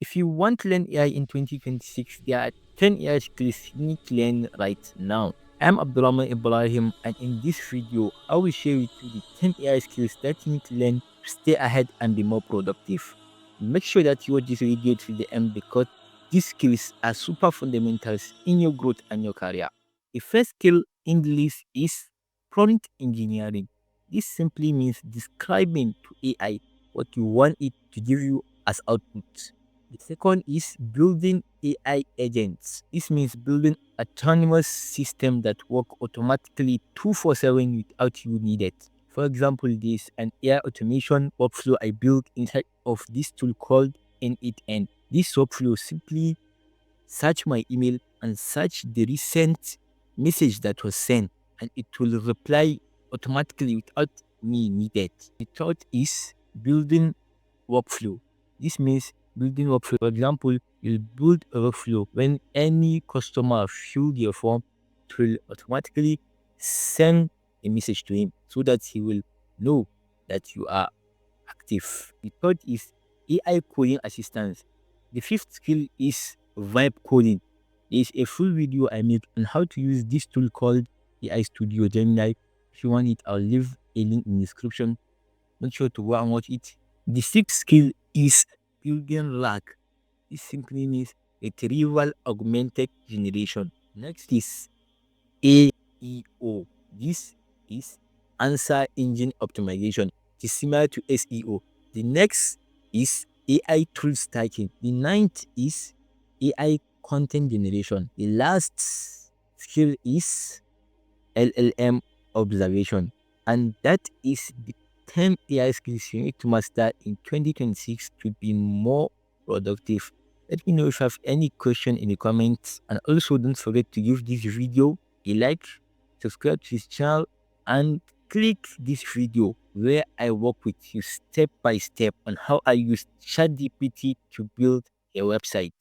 If you want to learn AI in 2026, there are 10 AI skills you need to learn right now. I'm Abdurrahman Ibrahim, and in this video, I will share with you the 10 AI skills that you need to learn to stay ahead and be more productive. Make sure that you watch this video till the end because these skills are super fundamentals in your growth and your career. The first skill in the list is prompt engineering. This simply means describing to AI what you want it to give you as output. The second is building AI agents. This means building autonomous system that work automatically 247 without you needed. For example, this an AI automation workflow I built inside of this tool called N8N. This workflow simply search my email and search the recent message that was sent, and it will reply automatically without me needed. The third is building workflow. This means building workflow. For example, you build a workflow when any customer fill their form, it will automatically send a message to him so that he will know that you are active. The third is AI coding assistance. The fifth skill is vibe coding. There is a full video I made on how to use this tool called AI Studio Gemini. If you want it, I'll leave a link in the description. Make sure to go and watch it. The sixth skill is building RAG. This simply means retrieval augmented generation. Next is AEO. This is answer engine optimization. It is similar to SEO. The next is AI tool stacking. The ninth is AI content generation. The last skill is LLM observation. And that is the 10 AI skills you need to master in 2026 to be more productive. Let me know if you have any question in the comments. And also don't forget to give this video a like, subscribe to this channel, and click this video where I walk with you step by step on how I use ChatGPT to build a website.